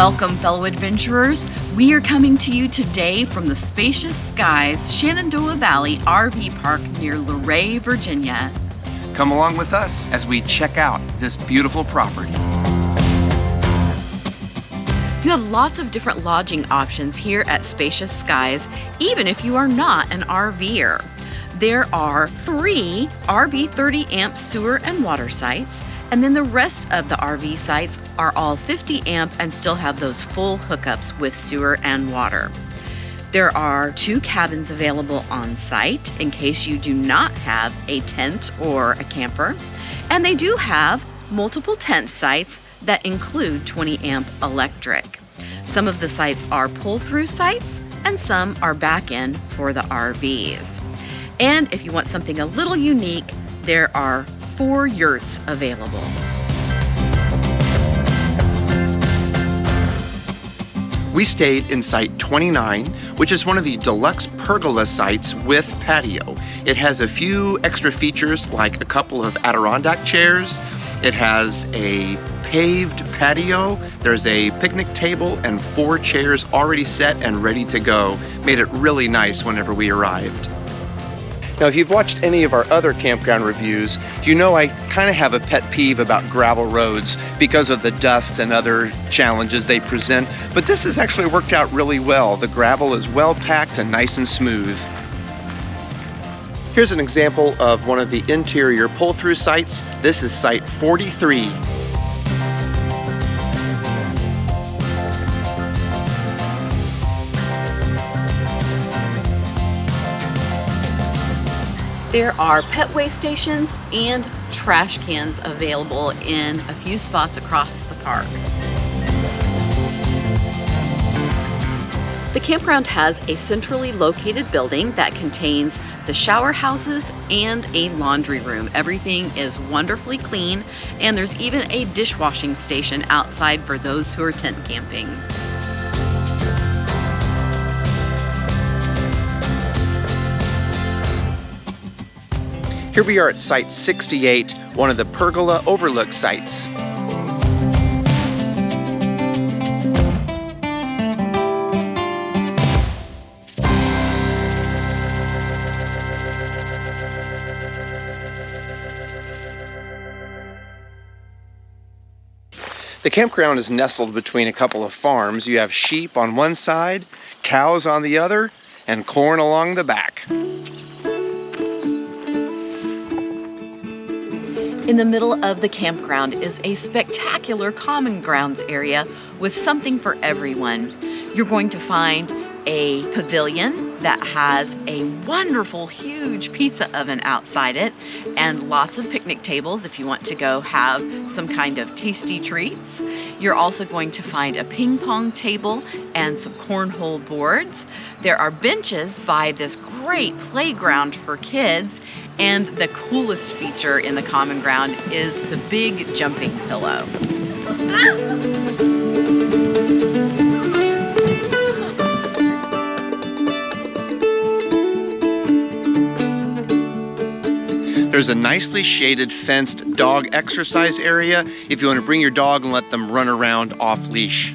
Welcome, fellow adventurers. We are coming to you today from the Spacious Skies Shenandoah Valley RV Park near Luray, Virginia. Come along with us as we check out this beautiful property. You have lots of different lodging options here at Spacious Skies, even if you are not an RVer. There are 3 RV 30 amp sewer and water sites, and then the rest of the RV sites are all 50 amp and still have those full hookups with sewer and water. There are 2 cabins available on site in case you do not have a tent or a camper, and they do have multiple tent sites that include 20 amp electric. Some of the sites are pull-through sites and some are back-end for the RVs. And if you want something a little unique, there are 4 yurts available. We stayed in Site 29, which is one of the deluxe pergola sites with patio. It has a few extra features like a couple of Adirondack chairs. It has a paved patio. There's a picnic table and 4 chairs already set and ready to go. Made it really nice whenever we arrived. Now, if you've watched any of our other campground reviews, you know I kind of have a pet peeve about gravel roads because of the dust and other challenges they present, but this has actually worked out really well. The gravel is well packed and nice and smooth. Here's an example of one of the interior pull-through sites. This is Site 43. There are pet waste stations and trash cans available in a few spots across the park. The campground has a centrally located building that contains the shower houses and a laundry room. Everything is wonderfully clean, and there's even a dishwashing station outside for those who are tent camping. Here we are at Site 68, one of the pergola overlook sites. The campground is nestled between a couple of farms. You have sheep on one side, cows on the other, and corn along the back. In the middle of the campground is a spectacular common grounds area with something for everyone. You're going to find a pavilion that has a wonderful, huge pizza oven outside it and lots of picnic tables if you want to go have some kind of tasty treats. You're also going to find a ping pong table and some cornhole boards. There are benches by this great playground for kids, and the coolest feature in the common ground is the big jumping pillow. There's a nicely shaded fenced dog exercise area if you want to bring your dog and let them run around off leash.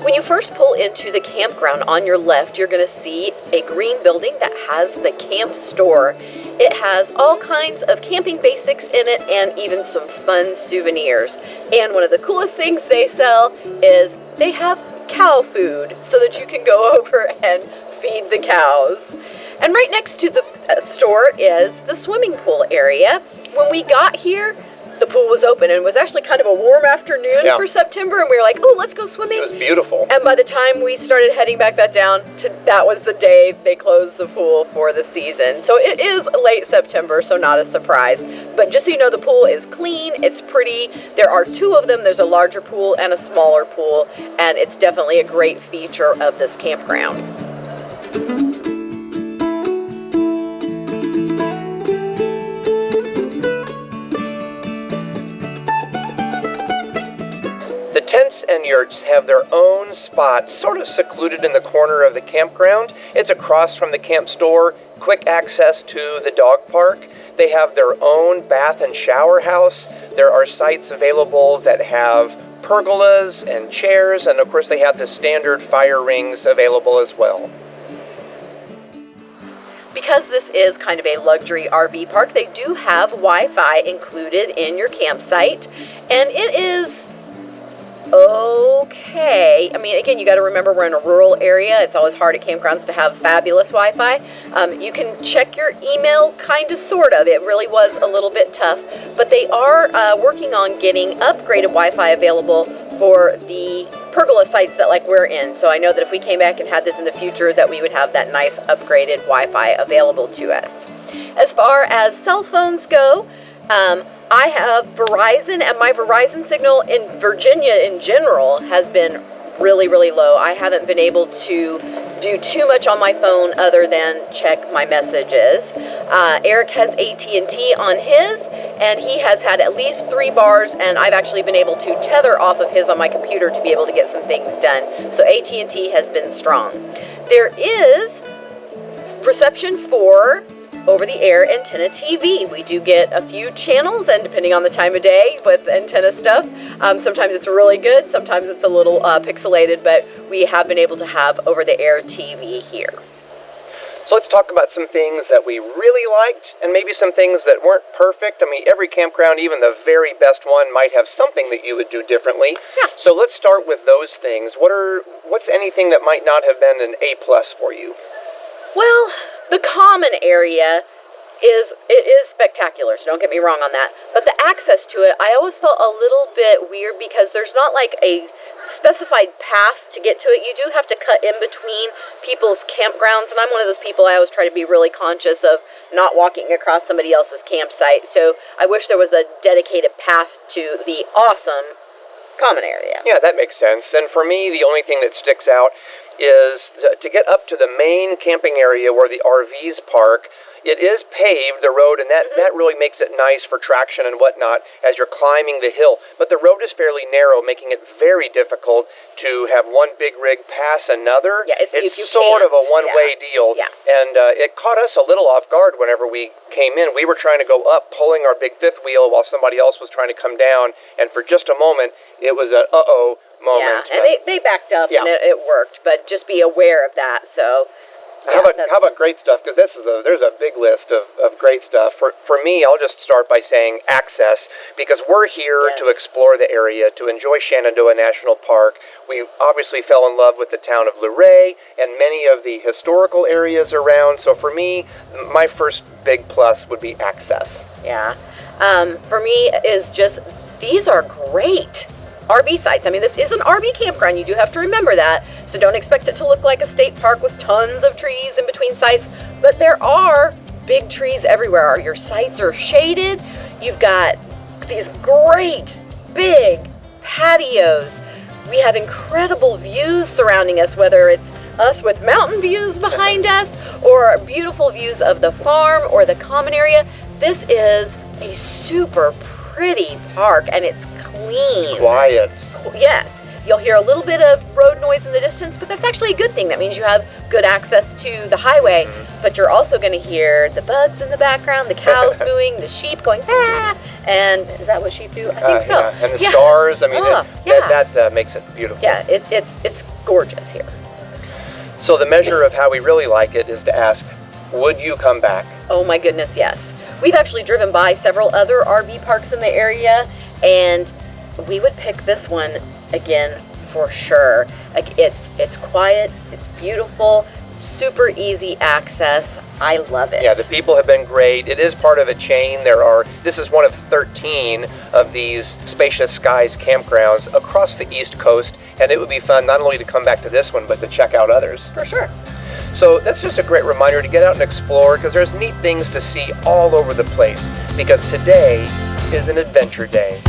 When you first pull into the campground on your left, you're going to see a green building that has the camp store. It has all kinds of camping basics in it and even some fun souvenirs. And one of the coolest things they sell is they have cow food so that you can go over and feed the cows. And right next to the store is the swimming pool area. When we got here, the pool was open, and it was actually kind of a warm afternoon for September, and we were like, oh, let's go swimming. It was beautiful. And by the time we started heading back that was the day they closed the pool for the season. So it is late September, so not a surprise. But just so you know, the pool is clean, it's pretty. There are 2 of them. There's a larger pool and a smaller pool, and it's definitely a great feature of this campground. Tents and yurts have their own spot, sort of secluded in the corner of the campground. It's across from the camp store quick access to the dog park. They have their own bath and shower house. There are sites available that have pergolas and chairs, and of course they have the standard fire rings available as well. Because this is kind of a luxury RV park, they do have Wi-Fi included in your campsite, and it is okay. I mean, again, you got to remember we're in a rural area. It's always hard at campgrounds to have fabulous Wi-Fi. You can check your email, kind of, sort of. It really was a little bit tough, but they are working on getting upgraded Wi-Fi available for the pergola sites that like we're in. So I know that if we came back and had this in the future, that we would have that nice upgraded Wi-Fi available to us. As far as cell phones go, I have Verizon, and my Verizon signal in Virginia in general has been really, really low. I haven't been able to do too much on my phone other than check my messages. Eric has AT&T on his, and he has had at least 3 bars, and I've actually been able to tether off of his on my computer to be able to get some things done. So AT&T has been strong. There is reception for over-the-air antenna TV. We do get a few channels, and depending on the time of day with antenna stuff, sometimes it's really good, sometimes it's a little pixelated, but we have been able to have over-the-air TV here. So let's talk about some things that we really liked, and maybe some things that weren't perfect. I mean, every campground, even the very best one, might have something that you would do differently. Yeah. So let's start with those things. What's anything that might not have been an A+ for you? Well, the common area is spectacular, so don't get me wrong on that. But the access to it, I always felt a little bit weird because there's not like a specified path to get to it. You do have to cut in between people's campgrounds, and I'm one of those people, I always try to be really conscious of not walking across somebody else's campsite. So I wish there was a dedicated path to the awesome common area. Yeah, that makes sense. And for me, the only thing that sticks out is to get up to the main camping area where the RVs park. It is paved, the road, and that really makes it nice for traction and whatnot as you're climbing the hill. But the road is fairly narrow, making it very difficult to have one big rig pass another. Yeah, it's sort of a one-way deal. Yeah. And it caught us a little off guard whenever we came in. We were trying to go up, pulling our big fifth wheel while somebody else was trying to come down. And for just a moment, it was a uh-oh moment. Yeah, and they backed up, and it worked. But just be aware of that, so... How about great stuff? Because there's a big list of great stuff. For me, I'll just start by saying access, because we're here to explore the area, to enjoy Shenandoah National Park. We obviously fell in love with the town of Luray and many of the historical areas around. So for me, my first big plus would be access. Yeah. For me is just, these are great RV sites. I mean, this is an RV campground. You do have to remember that. So don't expect it to look like a state park with tons of trees in between sites. But there are big trees everywhere. Your sites are shaded. You've got these great big patios. We have incredible views surrounding us, whether it's us with mountain views behind us or beautiful views of the farm or the common area. This is a super pretty park, and it's clean. Quiet. Yes. You'll hear a little bit of road noise in the distance, but that's actually a good thing. That means you have good access to the highway, but you're also going to hear the bugs in the background, the cows mooing, the sheep going, ah, and is that what sheep do? I think so. Yeah. And the stars, I mean, that makes it beautiful. Yeah, it's gorgeous here. So the measure of how we really like it is to ask, would you come back? Oh my goodness, yes. We've actually driven by several other RV parks in the area, and we would pick this one again for sure. Like, it's quiet, it's beautiful, super easy access. I love it. Yeah, the people have been great. It is part of a chain. This is one of 13 of these Spacious Skies campgrounds across the East Coast, and it would be fun not only to come back to this one, but to check out others. For sure. So that's just a great reminder to get out and explore, because there's neat things to see all over the place, because today is an adventure day.